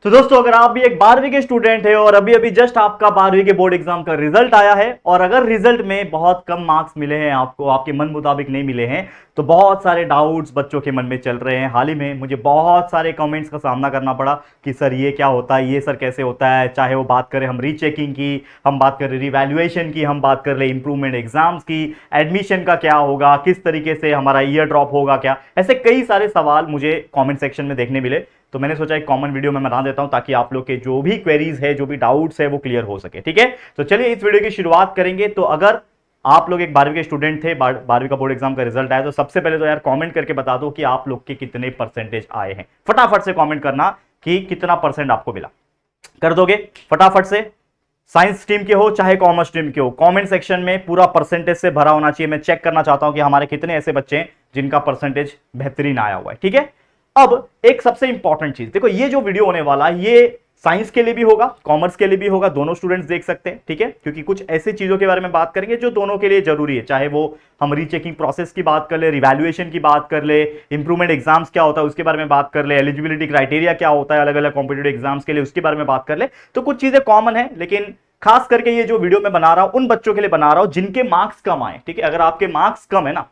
तो दोस्तों, अगर आप भी एक 12वीं के स्टूडेंट है और अभी अभी जस्ट आपका 12वीं के बोर्ड एग्जाम का रिजल्ट आया है और अगर रिजल्ट में बहुत कम मार्क्स मिले हैं, आपको आपके मन मुताबिक नहीं मिले हैं, तो बहुत सारे डाउट्स बच्चों के मन में चल रहे हैं। हाल ही में मुझे बहुत सारे कमेंट्स का सामना करना पड़ा कि सर ये क्या होता है, ये सर कैसे होता है। चाहे वो बात करें हम रीचेकिंग की, हम बात करें रिवैल्यूएशन की, हम बात कर ले इंप्रूवमेंट एग्जाम्स की, एडमिशन का क्या होगा, किस तरीके से हमारा ईयर ड्रॉप होगा, क्या ऐसे कई सारे सवाल मुझे कमेंट सेक्शन में देखने मिले। तो मैंने सोचा एक कॉमन वीडियो में बना देता हूं ताकि आप लोग के जो भी क्वेरीज है, जो भी डाउट्स है, वो क्लियर हो सके। ठीक है, तो चलिए इस वीडियो की शुरुआत करेंगे। तो अगर आप लोग एक 12वीं के स्टूडेंट थे, 12वीं का बोर्ड एग्जाम का रिजल्ट आया, तो सबसे पहले तो यार कमेंट करके बता दो कि आप लोग के कितने परसेंटेज आए हैं। फटाफट से कमेंट करना कि कितना परसेंट आपको मिला, कर दोगे फटाफट से। साइंस स्ट्रीम के हो चाहे कॉमर्स स्ट्रीम के हो, कमेंट सेक्शन में पूरा परसेंटेज से भरा होना चाहिए। मैं चेक करना चाहता हूं कि हमारे कितने ऐसे बच्चे हैं जिनका परसेंटेज बेहतरीन आया हुआ है। ठीक है, अब एक सबसे इंपॉर्टेंट चीज देखो, ये जो वीडियो होने वाला है ये साइंस के लिए भी होगा, कॉमर्स के लिए भी होगा, दोनों स्टूडेंट्स देख सकते हैं। ठीक है, क्योंकि कुछ ऐसी चीजों के बारे में बात करेंगे जो दोनों के लिए जरूरी है, चाहे वो हम रीचेकिंग प्रोसेस की बात कर ले, रिवैल्यूएशन की बात कर ले, इंप्रूवमेंट एग्जाम्स क्या होता है उसके बारे में बात कर ले, एलिजिबिलिटी क्राइटेरिया क्या होता है अलग अलग कॉम्पिटिटिव एग्जाम्स के लिए उसके बारे में बात कर ले। तो कुछ चीजें कॉमन है, लेकिन खास करके ये जो वीडियो मैं बना रहा हूं उन बच्चों के लिए बना रहा हूं जिनके मार्क्स कम आए। ठीक है, अगर आपके मार्क्स कम है ना,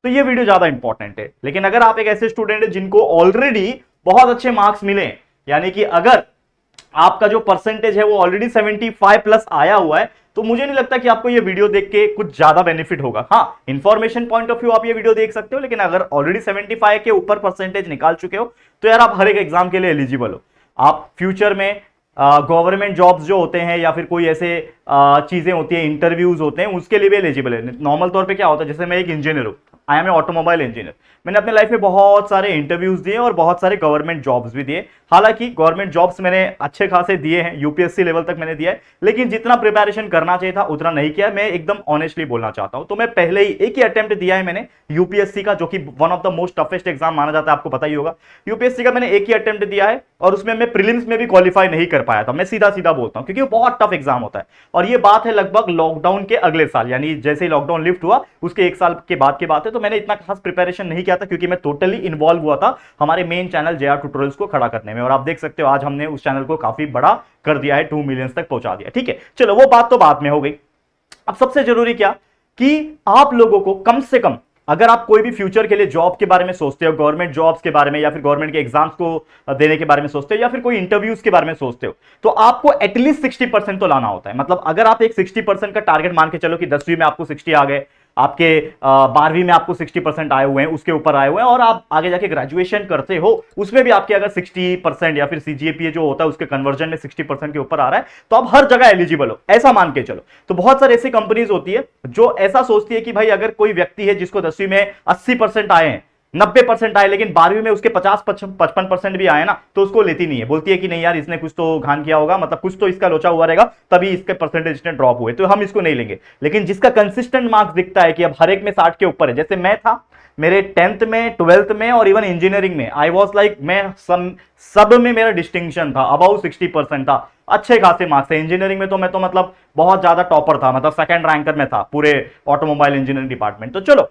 तो ये वीडियो ज्यादा इंपॉर्टेंट है। लेकिन अगर आप एक ऐसे स्टूडेंट है जिनको ऑलरेडी बहुत अच्छे मार्क्स मिले, यानी कि अगर आपका जो परसेंटेज है वो ऑलरेडी 75 प्लस आया हुआ है, तो मुझे नहीं लगता कि आपको ये वीडियो देख के कुछ ज्यादा बेनिफिट होगा। हाँ, इंफॉर्मेशन पॉइंट ऑफ व्यू आप ये वीडियो देख सकते हो, लेकिन अगर ऑलरेडी 75 के ऊपर परसेंटेज निकाल चुके हो तो यार आप हर एक एग्जाम के लिए एलिजिबल हो। आप फ्यूचर में गवर्नमेंट जॉब्स जो होते हैं या फिर कोई ऐसे चीजें होती है, इंटरव्यूज होते हैं, उसके लिए भी एलिजिबल है। नॉर्मल तौर पे क्या होता है, जैसे मैं एक इंजीनियर हूं, I am a automobile engineer, मैंने अपने लाइफ में बहुत सारे इंटरव्यूज दिए और बहुत सारे गवर्नमेंट जॉब्स भी दिए। हालांकि गवर्नमेंट जॉब्स मैंने अच्छे खासे दिए हैं, यूपीएससी लेवल तक मैंने दिया है, लेकिन जितना प्रिपरेशन करना चाहिए था उतना नहीं किया। मैं एकदम ऑनेस्टली बोलना चाहता हूं। तो मैं पहले ही एक ही अटेम्प्ट दिया है मैंने यूपीएससी का, जो कि one of the most toughest exam माना जाता है, आपको पता ही होगा। यूपीएससी का मैंने एक ही अटेम्प्ट दिया है और उसमें मैं प्रीलिम्स में भी क्वालिफाई नहीं कर पाया था। मैं सीधा सीधा बोलता हूं, क्योंकि वो बहुत टफ एग्जाम होता है। और ये बात है लगभग लॉकडाउन के अगले साल, यानी जैसे ही लॉकडाउन लिफ्ट हुआ उसके एक साल के बाद की बात है। तो मैंने इतना खास प्रिपरेशन नहीं किया था, क्योंकि मैं टोटली इन्वॉल्व हुआ था हमारे मेन चैनल जेआर ट्यूटोरियल्स को खड़ा करने में। और आप देख सकते हो आज हमने उस चैनल को काफी बड़ा कर दिया है, 2 मिलियन तक पहुंचा दिया। ठीक है, चलो वो बात तो बाद में हो गई। अब सबसे जरूरी क्या कि आप लोगों को कम से कम, अगर आप कोई भी फ्यूचर के लिए जॉब के बारे में सोचते हो, गवर्नमेंट जॉब्स के बारे में या फिर गवर्नमेंट के एग्जाम्स को देने के बारे में सोचते हो या फिर कोई इंटरव्यूज के बारे में सोचते हो, तो आपको एटलीस्ट 60% तो लाना होता है। मतलब अगर आप एक 60% का टारगेट मान के चलो कि 10वीं में आपको 60 आ गए, आपके 12वीं में आपको 60% आए हुए हैं, उसके ऊपर आए हुए हैं, और आप आगे जाके ग्रेजुएशन करते हो उसमें भी आपके अगर 60% या फिर सीजीपीए जो होता है उसके कन्वर्जन में 60% के ऊपर आ रहा है, तो आप हर जगह एलिजिबल हो, ऐसा मान के चलो। तो बहुत सारी ऐसी कंपनीज होती है जो ऐसा सोचती है कि भाई अगर कोई व्यक्ति है जिसको 10वीं में 80% आए हैं, 90% आए, लेकिन 12वीं में उसके 50-55% भी आए ना, तो उसको लेती नहीं है। बोलती है कि नहीं यार, इसने कुछ तो घान किया होगा, मतलब कुछ तो इसका लोचा हुआ रहेगा, तभी इसके परसेंटेज इतने ड्रॉप हुए, तो हम इसको नहीं लेंगे। लेकिन जिसका कंसिस्टेंट मार्क्स दिखता है कि अब हर एक में 60 के ऊपर है, जैसे मैं था, मेरे 10th में, 12th में और इवन इंजीनियरिंग में आई वॉज लाइक, मैं सब में मेरा डिस्टिंक्शन था, अबाउ 60% था, अच्छे खासे मार्क्स थे। इंजीनियरिंग में तो मैं तो मतलब बहुत ज्यादा टॉपर था, मतलब सेकंड रैंकर में था पूरे ऑटोमोबाइल इंजीनियरिंग डिपार्टमेंट। तो चलो,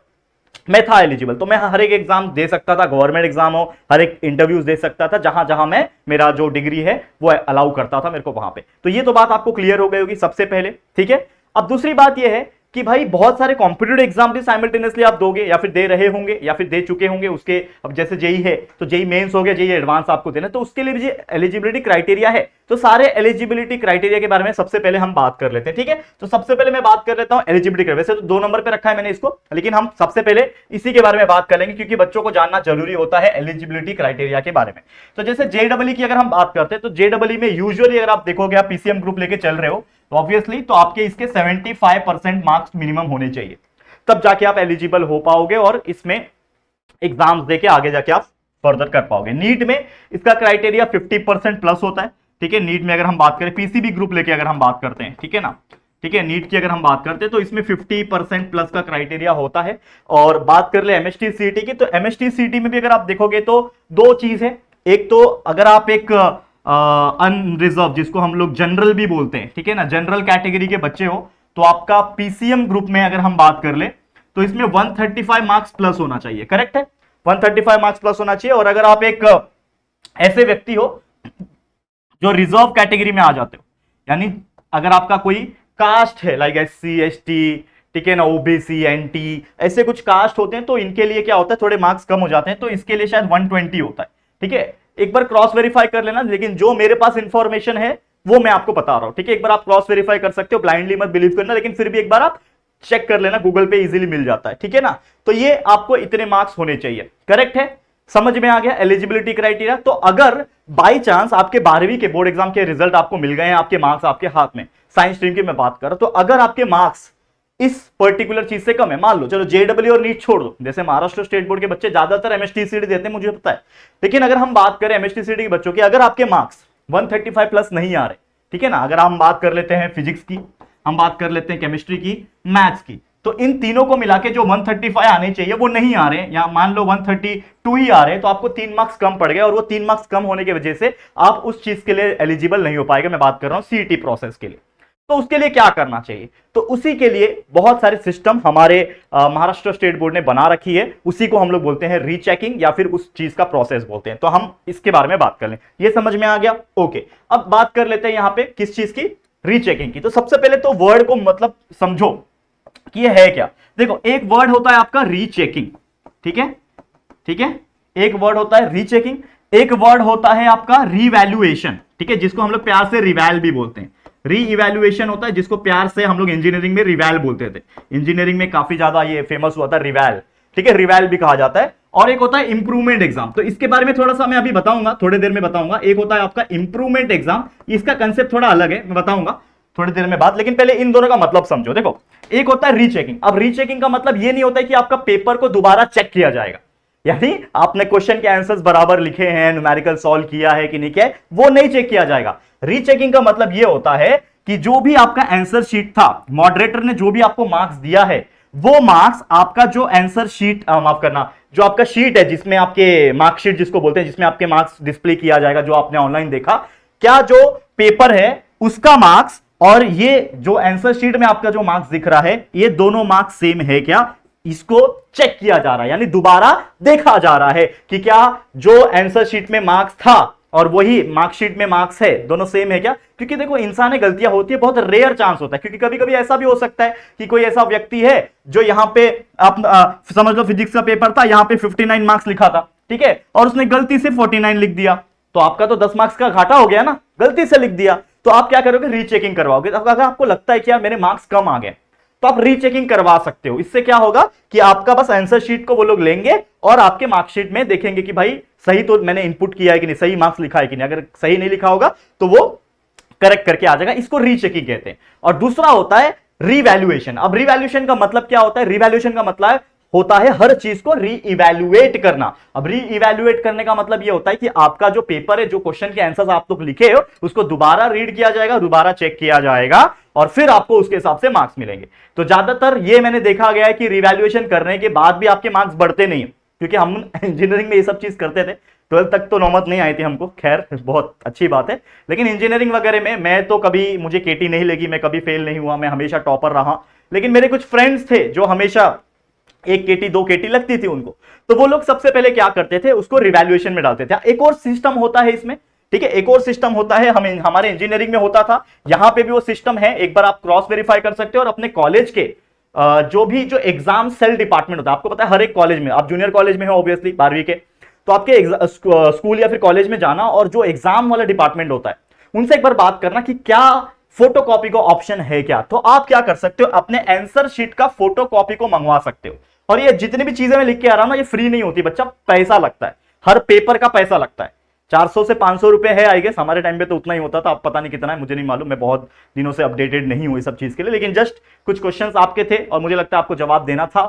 मैं था एलिजिबल, तो मैं हर एक एग्जाम दे सकता था, गवर्नमेंट एग्जाम हो, हर एक इंटरव्यूज दे सकता था, जहां जहां मैं, मेरा जो डिग्री है वो अलाउ करता था मेरे को वहां पे। तो ये तो बात आपको क्लियर हो गई होगी सबसे पहले। ठीक है, अब दूसरी बात ये है कि भाई बहुत सारे कॉम्पिटिटिव एग्जाम भी साइमल्टेनियसली आप दोगे या फिर दे रहे होंगे या फिर दे चुके होंगे। उसके अब जैसे जेई है तो जेई मेंस हो गया, जेई एडवांस आपको देना, तो उसके लिए भी एलिजिबिलिटी क्राइटेरिया है। तो सारे एलिजिबिलिटी क्राइटेरिया के बारे में सबसे पहले हम बात कर लेते हैं। ठीक है, तो सबसे पहले मैं बात कर लेता हूं एलिजिबिलिटी। वैसे तो 2 नंबर पे रखा है मैंने इसको, लेकिन हम सबसे पहले इसी के बारे में बात कर लेंगे, क्योंकि बच्चों को जानना जरूरी होता है एलिजिबिलिटी क्राइटेरिया के बारे में। तो जैसे जेईई की अगर हम बात करते हैं, तो जेईई में यूजुअली अगर आप देखोगे, आप पीसीएम ग्रुप लेके चल रहे हो, तो ऑब्वियसली तो आपके इसके 75% मार्क्स मिनिमम होने चाहिए, तब जाके आप एलिजिबल हो पाओगे और इसमें एग्जाम्स देके आगे जाके आप फर्दर कर पाओगे। नीट में इसका क्राइटेरिया 50% प्लस होता है। ठीक है, नीट में अगर हम बात करें, पीसीबी ग्रुप लेके अगर हम बात करते हैं, ठीक है ना, ठीक है, नीट की अगर हम बात करते हैं तो इसमें 50% प्लस का क्राइटेरिया होता है। और बात कर ले एमएसटी सीईटी की, तो एमएसटी सीईटी में भी अगर आप देखोगे तो 2 चीज है। एक तो अगर आप एक अनरिजर्व, जिसको हम लोग जनरल भी बोलते हैं, ठीक है ना, जनरल कैटेगरी के बच्चे हो, तो आपका पीसीएम ग्रुप में अगर हम बात कर ले तो इसमें 135 मार्क्स प्लस होना चाहिए। करेक्ट है, 135 मार्क्स प्लस होना चाहिए। और अगर आप एक ऐसे व्यक्ति हो जो रिजर्व कैटेगरी में आ जाते हो, यानी अगर आपका कोई कास्ट है लाइक SC ST, ठीक है ना, OBC NT, ऐसे कुछ कास्ट होते हैं तो इनके लिए क्या होता है, थोड़े मार्क्स कम हो जाते हैं, तो इसके लिए शायद 120 होता है। ठीक है, एक बार क्रॉस वेरीफाई कर लेना, लेकिन जो मेरे पास इंफॉर्मेशन है वो मैं आपको बता रहा हूं। ठीक है, एक बार आप क्रॉस वेरीफाई कर सकते हो, ब्लाइंडली मत बिलीव करना, लेकिन फिर भी एक बार आप चेक कर लेना, गूगल पे इजीली मिल जाता है। ठीक है ना, तो ये आपको इतने मार्क्स होने चाहिए। करेक्ट है, समझ में आ गया एलिजिबिलिटी क्राइटेरिया। तो अगर बाई चांस आपके 12वीं के बोर्ड एग्जाम के रिजल्ट आपको मिल गए हैं, आपके मार्क्स आपके हाथ में, साइंस स्ट्रीम की मैं बात कर रहा हूं, तो अगर आपके मार्क्स इस पर्टिकुलर चीज से कम है, मान लो चलो JEE और नीट छोड़ दो, जैसे महाराष्ट्र स्टेट बोर्ड के बच्चे ज्यादातर MSTCD देते हैं मुझे पता है, लेकिन अगर हम बात करें MSTCD के बच्चों की, अगर आपके मार्क्स 135 प्लस नहीं आ रहे, ठीक है ना, अगर हम बात कर लेते हैं फिजिक्स की, हम बात कर लेते हैं केमिस्ट्री की, मैथ्स की, तो इन तीनों को मिला के जो 135 आने चाहिए वो नहीं आ रहे हैं, या मान लो 132 ही आ रहे हैं, तो आपको 3 मार्क्स कम पड़ गए, और वो 3 मार्क्स कम होने की वजह से आप उस चीज के लिए एलिजिबल नहीं हो पाएगा। मैं बात कर रहा हूं CET प्रोसेस के लिए। तो उसके लिए क्या करना चाहिए, तो उसी के लिए बहुत सारे सिस्टम हमारे महाराष्ट्र स्टेट बोर्ड ने बना रखी है, उसी को हम लोग बोलते हैं रीचेकिंग, या फिर उस चीज का प्रोसेस बोलते हैं। तो हम इसके बारे में बात कर लें, ये समझ में आ गया। ओके, अब बात कर लेते हैं यहां पे किस चीज की, रीचेकिंग की। तो सबसे पहले तो वर्ड को मतलब समझो कि ये है क्या। देखो, एक वर्ड होता है आपका रीचेकिंग, ठीक है, ठीक है, एक वर्ड होता है रीचेकिंग, एक वर्ड होता है आपका रीवैल्यूएशन, ठीक है, जिसको हम लोग प्यार से रिवैल भी बोलते हैं। री इवैल्यूएशन होता है जिसको प्यार से हम लोग इंजीनियरिंग में रिवैल बोलते थे, इंजीनियरिंग में काफी ज्यादा ये फेमस हुआ था रिवैल, ठीक है, रिवैल भी कहा जाता है। और एक होता है इंप्रूवमेंट एग्जाम, तो इसके बारे में थोड़ा सा मैं अभी बताऊंगा, थोड़ी देर में बताऊंगा। एक होता है आपका इंप्रूवमेंट एग्जाम, इसका कंसेप्ट थोड़ा अलग है, मैं बताऊंगा थोड़ी देर में बात, लेकिन पहले इन दोनों का मतलब समझो। देखो, एक होता है रीचेकिंग। अब रीचेकिंग का मतलब ये नहीं होता है कि आपका पेपर को दोबारा चेक किया जाएगा, यानी आपने क्वेश्चन के आंसर्स बराबर लिखे हैं, न्यूमेरिकल सॉल्व किया है कि नहीं किया है, वो नहीं चेक किया जाएगा। रीचेकिंग का मतलब ये होता है कि जो भी आपका आंसर शीट था, मॉडरेटर ने जो भी आपको मार्क्स दिया है, वो मार्क्स आपका जो आंसर शीट, माफ करना, जो आपका शीट है जिसमें आपके मार्कशीट जिसको बोलते हैं, जिसमें आपके मार्क्स डिस्प्ले किया जाएगा, जो आपने ऑनलाइन देखा, क्या जो पेपर है उसका मार्क्स और ये जो आंसर शीट में आपका जो मार्क्स दिख रहा है, ये दोनों मार्क्स सेम है क्या, इसको चेक किया जा रहा है, यानी दोबारा देखा जा रहा है कि क्या जो आंसर शीट में मार्क्स था और वही मार्कशीट में मार्क्स है, दोनों सेम है क्या। क्योंकि देखो, इंसान में गलतियां होती है, बहुत रेयर चांस होता है, क्योंकि कभी कभी ऐसा भी हो सकता है कि कोई ऐसा व्यक्ति है जो यहां पे आप समझ लो फिजिक्स का पेपर था, यहां पे 59 मार्क्स लिखा था, ठीक है, और उसने गलती से 49 लिख दिया, तो आपका तो 10 मार्क्स का घाटा हो गया ना, गलती से लिख दिया। तो आप क्या करोगे, रीचेकिंग करवाओगे। तो अगर आपको लगता है कि यार मेरे मार्क्स कम आ गए, तो आप रीचेकिंग करवा सकते हो। इससे क्या होगा कि आपका बस आंसर शीट को वो लोग लेंगे और आपके मार्कशीट में देखेंगे कि भाई सही तो मैंने इनपुट किया है कि नहीं, सही मार्क्स लिखा है कि नहीं। अगर सही नहीं लिखा होगा तो वो करेक्ट करके आ जाएगा, इसको रीचेकिंग कहते हैं। और दूसरा होता है रीवैल्यूएशन। अब रीवैल्यूएशन का मतलब क्या होता है, रीवैल्यूएशन का मतलब होता है हर चीज को रीइवैल्यूएट करना। अब रीइवैल्यूएट करने का मतलब यह होता है कि आपका जो पेपर है, जो क्वेश्चन के आंसर्स आप लोग लिखे हो, उसको दोबारा रीड किया जाएगा, दोबारा चेक किया जाएगा, और फिर आपको उसके हिसाब से मार्क्स मिलेंगे। तो ज्यादातर ये मैंने देखा गया है कि रिवैल्यूएशन करने के बाद भी आपके मार्क्स बढ़ते नहीं, क्योंकि हम इंजीनियरिंग में ये सब चीज करते थे। 12th तक तो नौबत नहीं आई थी हमको, खैर बहुत अच्छी बात है, लेकिन इंजीनियरिंग वगैरह में मैं तो कभी, मुझे केटी नहीं लगी, मैं कभी फेल नहीं हुआ, मैं हमेशा टॉपर रहा। लेकिन मेरे कुछ फ्रेंड्स थे जो हमेशा 1 केटी 2 केटी लगती थी उनको, तो वो लोग सबसे पहले क्या करते थे, उसको रिवैल्यूएशन में डालते थे। एक और सिस्टम होता है इसमें, ठीक है, एक और सिस्टम होता है, हमारे इंजीनियरिंग में होता था, यहां पे भी वो सिस्टम है। एक बार आप क्रॉस वेरीफाई कर सकते हो, और अपने कॉलेज के जो एग्जाम सेल डिपार्टमेंट होता है, आपको पता है हर एक कॉलेज में, आप जूनियर कॉलेज में हो ऑब्वियसली 12वीं के, तो आपके स्कूल या फिर कॉलेज में जाना, और जो एग्जाम वाला डिपार्टमेंट होता है उनसे एक बार बात करना कि क्या फोटोकॉपी का ऑप्शन है क्या। तो आप क्या कर सकते हो, अपने आंसर शीट का फोटोकॉपी को मंगवा सकते हो। और ये जितनी भी चीजें मैं लिख के आ रहा हूं ना, ये फ्री नहीं होती बच्चा, पैसा लगता है, हर पेपर का पैसा लगता है। 400 से 500 रुपए है आई गेस, हमारे टाइम पे तो उतना ही होता था, अब पता नहीं कितना है, मुझे नहीं मालूम, मैं बहुत दिनों से अपडेटेड नहीं हूं इस सब चीज के लिए। लेकिन जस्ट कुछ क्वेश्चंस आपके थे और मुझे लगता है आपको जवाब देना था,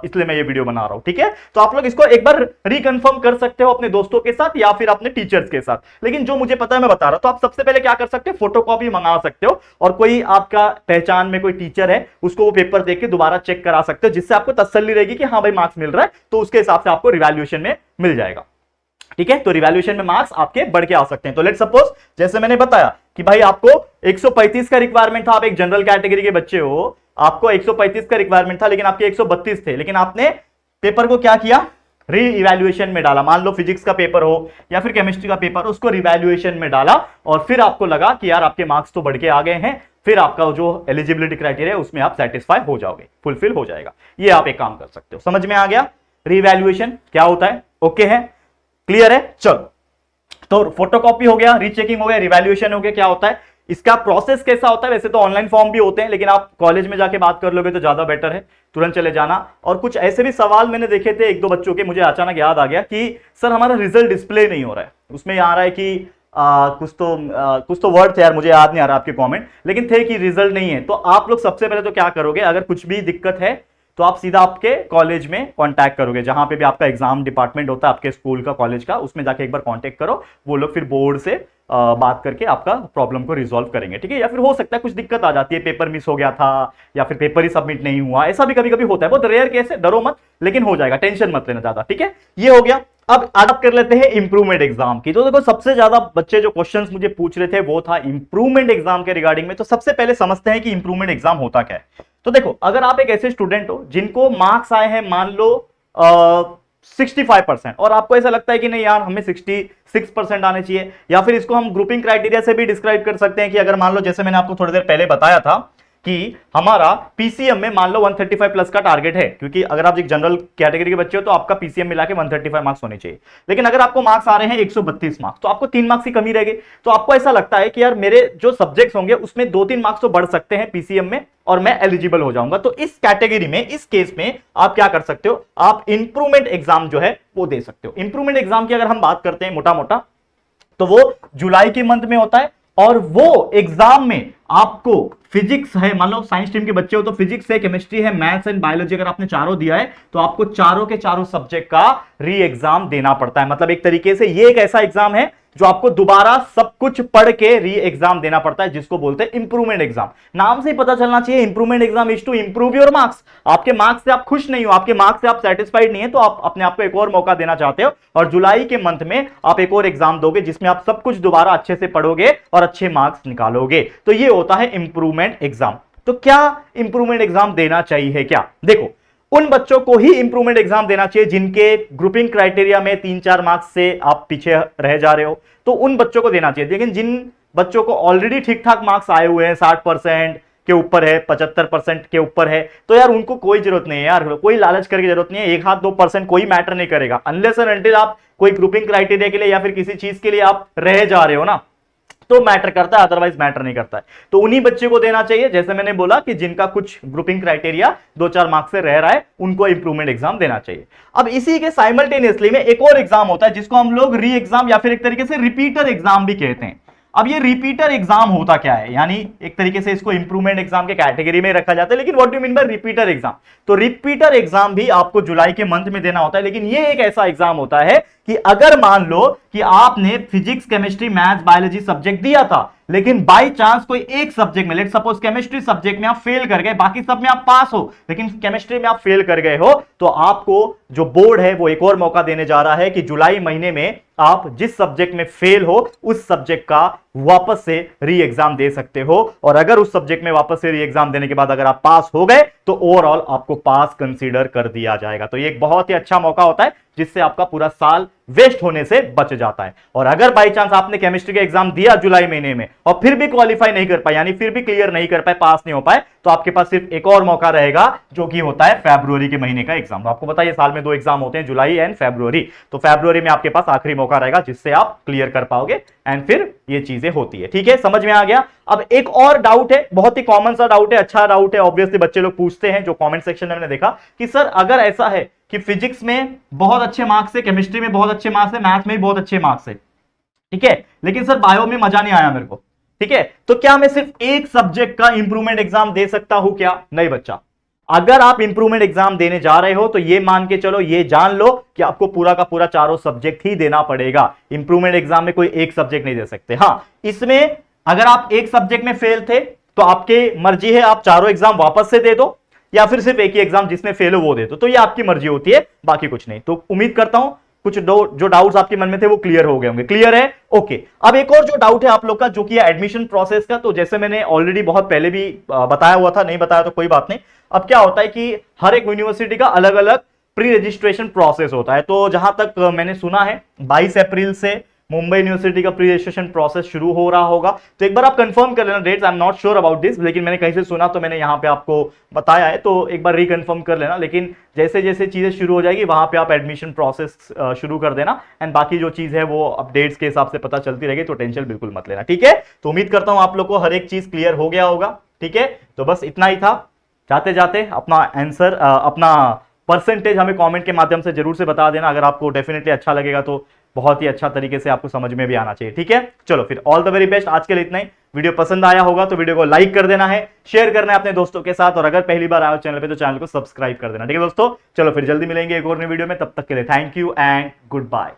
इसलिए मैं ये वीडियो बना रहा हूं, ठीक है। तो आप लोग इसको एक बार रिकन्फर्म कर सकते हो अपने दोस्तों के साथ या फिर अपने टीचर्स के साथ, लेकिन जो मुझे पता है मैं बता रहा हूं। तो आप सबसे पहले क्या कर सकते हो, फोटोकॉपी मंगा सकते हो, और कोई आपका पहचान में कोई टीचर है, उसको वो पेपर देख के दोबारा चेक करा सकते हो, जिससे आपको तसल्ली रहेगी कि हाँ भाई मार्क्स मिल रहा है, तो उसके हिसाब से आपको रिवैल्यूएशन में मिल जाएगा, ठीक है। तो रिवैल्यूएशन में मार्क्स आपके बढ़ के आ सकते हैं। तो लेट्स सपोज, जैसे मैंने बताया कि भाई आपको 135 का रिक्वायरमेंट था, आप एक जनरल कैटेगरी के बच्चे हो, आपको 135 का रिक्वायरमेंट था, लेकिन आपके 132 थे, लेकिन आपने पेपर को क्या किया, री इवैल्यूएशन में डाला, मान लो फिजिक्स का पेपर हो या फिर केमिस्ट्री का पेपर, उसको रिवैल्यूएशन में डाला और फिर आपको लगा कि यार आपके मार्क्स तो बढ़ के आ गए हैं, फिर आपका जो एलिजिबिलिटी क्राइटेरिया है उसमें आप सेटिस्फाई हो जाओगे, फुलफिल हो जाएगा। ये आप एक काम कर सकते हो। समझ में आ गया रीवैल्यूएशन क्या होता है? ओके है, क्लियर है? चलो, तो फोटोकॉपी हो गया, रीचेकिंग हो गया, रिवैल्यूएशन हो गया। क्या होता है इसका प्रोसेस, कैसा होता है? वैसे तो ऑनलाइन फॉर्म भी होते हैं, लेकिन आप कॉलेज में जाके बात कर लोगे तो ज्यादा बेटर है, तुरंत चले जाना। और कुछ ऐसे भी सवाल मैंने देखे थे एक दो बच्चों के, मुझे अचानक याद आ गया कि सर हमारा रिजल्ट डिस्प्ले नहीं हो रहा है, उसमें आ रहा है कि कुछ तो वर्ड थे यार, मुझे याद नहीं आ रहा आपके कमेंट, लेकिन थे कि रिजल्ट नहीं है। तो आप लोग सबसे पहले तो क्या करोगे, अगर कुछ भी दिक्कत है तो आप सीधा आपके कॉलेज में कांटेक्ट करोगे, जहां पे भी आपका एग्जाम डिपार्टमेंट होता है आपके स्कूल का, कॉलेज का, उसमें जाके एक बार कांटेक्ट करो। वो लोग फिर बोर्ड से बात करके आपका प्रॉब्लम को रिजॉल्व करेंगे, ठीक है? या फिर हो सकता है कुछ दिक्कत आ जाती है, पेपर मिस हो गया था या फिर पेपर ही सबमिट नहीं हुआ, ऐसा भी कभी कभी होता है, बहुत रेयर केस है, डरो मत, लेकिन हो जाएगा, टेंशन मत लेना ज्यादा, ठीक है? ये हो गया। अब बात कर लेते हैं इंप्रूवमेंट एग्जाम की। तो देखो सबसे ज्यादा बच्चे जो क्वेश्चंस मुझे पूछ रहे थे वो था इंप्रूवमेंट एग्जाम के रिगार्डिंग में। तो सबसे पहले समझते हैं कि इंप्रूवमेंट एग्जाम होता क्या है। तो देखो, अगर आप एक ऐसे स्टूडेंट हो जिनको मार्क्स आए हैं मान लो 65% और आपको ऐसा लगता है कि नहीं यार हमें 66% आने चाहिए, या फिर इसको हम ग्रुपिंग क्राइटेरिया से भी डिस्क्राइब कर सकते हैं कि अगर मान लो, जैसे मैंने आपको थोड़ी देर पहले बताया था कि हमारा पीसीएम में मान लो 135 प्लस का टारगेट है, क्योंकि अगर आप एक जनरल कैटेगरी के बच्चे हो तो आपका पीसीएम मिला के 135 मार्क्स होने चाहिए। लेकिन अगर आपको मार्क्स आ रहे हैं 132 मार्क्स, तो आपको 3 मार्क्स की कमी रह गई। तो आपको ऐसा लगता है कि यार मेरे जो सब्जेक्ट्स होंगे उसमें 2-3 मार्क्स तो बढ़ सकते हैं पीसीएम में और मैं एलिजिबल हो जाऊंगा। तो इस कैटेगरी में, इस केस में आप क्या कर सकते हो, आप इंप्रूवमेंट एग्जाम जो है वो दे सकते हो। इंप्रूवमेंट एग्जाम की अगर हम बात करते हैं मोटा मोटा, तो वो जुलाई के मंथ में होता है और वो एग्जाम में आपको फिजिक्स है, मान लो साइंस स्ट्रीम के बच्चे हो तो फिजिक्स है, केमिस्ट्री है, मैथ्स एंड बायोलॉजी, अगर आपने चारों दिया है तो आपको चारों के चारों सब्जेक्ट का री एग्जाम देना पड़ता है। मतलब एक तरीके से ये एक ऐसा एग्जाम है जो आपको दोबारा सब कुछ पढ़ के री एग्जाम देना पड़ता है, जिसको बोलते हैं इंप्रूवमेंट एग्जाम। नाम से ही पता चलना चाहिए, improvement exam is to improve your marks. आपके मार्क्स से आप खुश नहीं हो, आपके मार्क्स से आप सेटिस्फाइड नहीं है, तो आप अपने आप को एक और मौका देना चाहते हो और जुलाई के मंथ में आप एक और एग्जाम दोगे जिसमें आप सब कुछ दोबारा अच्छे से पढ़ोगे और अच्छे मार्क्स निकालोगे। तो ये होता है इंप्रूवमेंट एग्जाम। तो क्या इंप्रूवमेंट एग्जाम देना चाहिए? क्या देखो, उन बच्चों को ही इंप्रूवमेंट एग्जाम देना चाहिए जिनके ग्रुपिंग क्राइटेरिया में 3-4 मार्क्स से आप पीछे रह जा रहे हो, तो उन बच्चों को देना चाहिए। लेकिन जिन बच्चों को ऑलरेडी ठीक ठाक मार्क्स आए हुए हैं, 60% के ऊपर है, 75% के ऊपर है, तो यार उनको कोई जरूरत नहीं है यार, कोई लालच करके जरूरत नहीं है। 1-2% कोई मैटर नहीं करेगा, अनलेस एंड अनटिल आप कोई ग्रुपिंग क्राइटेरिया के लिए या फिर किसी चीज के लिए आप रह जा रहे हो ना, तो मैटर करता है, अदरवाइज मैटर नहीं करता है। तो उन्हीं बच्चे को देना चाहिए, जैसे मैंने बोला कि जिनका कुछ ग्रुपिंग क्राइटेरिया 2-4 मार्क्स से रह रहा है, उनको इंप्रूवमेंट एग्जाम देना चाहिए। अब इसी के साइमल्टेनियसली में एक और एग्जाम होता है जिसको हम लोग री एग्जाम या फिर एक तरीके से रिपीटर एग्जाम भी कहते हैं। अब ये रिपीटर एग्जाम होता क्या है, यानी एक तरीके से इसको इंप्रूवमेंट एग्जाम के कैटेगरी में रखा जाता है, लेकिन what do mean by repeater exam? तो रिपीटर एग्जाम भी आपको जुलाई के मंथ में देना होता है, लेकिन ये एक ऐसा एग्जाम होता है कि अगर मान लो कि आपने physics, chemistry, maths, biology subject दिया था, लेकिन बाय चांस कोई एक सब्जेक्ट में, लेट सपोज केमिस्ट्री सब्जेक्ट में आप फेल कर गए, बाकी सब में आप पास हो, लेकिन केमिस्ट्री में आप फेल कर गए हो, तो आपको जो बोर्ड है वो एक और मौका देने जा रहा है कि जुलाई महीने में आप जिस सब्जेक्ट में फेल हो उस सब्जेक्ट का वापस से री एग्जाम दे सकते हो। और अगर उस सब्जेक्ट में वापस से री एग्जाम देने के बाद अगर आप पास हो गए तो ओवरऑल आपको पास कंसीडर कर दिया जाएगा। तो ये एक बहुत ही अच्छा मौका होता है जिससे आपका पूरा साल वेस्ट होने से बच जाता है। और अगर बाई चांस आपने केमिस्ट्री का एग्जाम दिया जुलाई महीने में और फिर भी क्वालिफाई नहीं कर पाए, यानी फिर भी क्लियर नहीं कर पाए, पास नहीं हो पाए, तो आपके पास सिर्फ एक और मौका रहेगा जो कि होता है फरवरी के महीने का एग्जाम। तो आपको पता है साल में 2 एग्जाम होते हैं, जुलाई एंड फरवरी। तो फरवरी में आपके पास आखिरी मौका रहेगा जिससे आप क्लियर कर पाओगे एंड फिर ये चीजें होती है। ठीक है, समझ में आ गया। अब एक और डाउट है, बहुत ही कॉमन सा डाउट है, अच्छा डाउट है, ऑब्वियसली बच्चे लोग पूछते हैं जो कमेंट सेक्शन में मैंने देखा कि सर अगर ऐसा है कि फिजिक्स में बहुत अच्छे मार्क्स है, केमिस्ट्री में बहुत अच्छे मार्क्स है, मैथ्स में भी बहुत अच्छे मार्क्स है, ठीक है, लेकिन सर बायो में मजा नहीं आया मेरे को, ठीक है, तो क्या मैं सिर्फ एक सब्जेक्ट का इंप्रूवमेंट एग्जाम दे सकता हूं क्या? नहीं बच्चा, अगर आप इंप्रूवमेंट एग्जाम देने जा रहे हो तो ये मान के चलो, ये जान लो कि आपको पूरा का पूरा चारों सब्जेक्ट ही देना पड़ेगा। इंप्रूवमेंट एग्जाम में कोई एक सब्जेक्ट नहीं दे सकते। हां, इसमें अगर आप एक सब्जेक्ट में फेल थे तो आपकी मर्जी है, आप चारों एग्जाम वापस से दे दो या फिर सिर्फ एक ही एग्जाम जिसमें फेल हो वो दे दो, तो ये आपकी मर्जी होती है, बाकी कुछ नहीं। तो उम्मीद करता हूं कुछ जो डाउट्स आपके मन में थे वो क्लियर हो गए होंगे। क्लियर है? ओके। अब एक और जो डाउट है आप लोग का जो कि एडमिशन प्रोसेस का, तो जैसे मैंने ऑलरेडी बहुत पहले भी बताया हुआ था, नहीं बताया तो कोई बात नहीं। अब क्या होता है कि हर एक यूनिवर्सिटी का अलग अलग प्री रजिस्ट्रेशन प्रोसेस होता है। तो जहां तक मैंने सुना है 22 अप्रैल से मुंबई यूनिवर्सिटी का प्री रजिस्ट्रेशन प्रोसेस शुरू हो रहा होगा। तो एक बार आप कंफर्म कर लेना dates, I am not sure about this, लेकिन मैंने कहीं से सुना तो मैंने यहाँ पे आपको बताया है, तो एक बार रिकंफर्म कर लेना। लेकिन जैसे जैसे चीजें शुरू हो जाएगी वहां पे आप एडमिशन प्रोसेस शुरू कर देना, एंड बाकी जो चीज है वो अपडेट्स के हिसाब से पता चलती रहेगी, तो टेंशन बिल्कुल मत लेना, ठीक है। तो उम्मीद करता हूं आप लोग को हर एक चीज क्लियर हो गया होगा, ठीक है। तो बस इतना ही था। जाते जाते अपना आंसर, अपना परसेंटेज हमें कमेंट के माध्यम से जरूर से बता देना। अगर आपको डेफिनेटली अच्छा लगेगा तो बहुत ही अच्छा तरीके से आपको समझ में भी आना चाहिए, ठीक है। चलो फिर ऑल द वेरी बेस्ट, आज के लिए इतना ही। वीडियो पसंद आया होगा तो वीडियो को लाइक कर देना है, शेयर करना है अपने दोस्तों के साथ, और अगर पहली बार आए हो चैनल पे तो चैनल को सब्सक्राइब कर देना, ठीक है दोस्तों। चलो फिर जल्दी मिलेंगे एक और नई वीडियो में, तब तक के लिए thank you and good bye.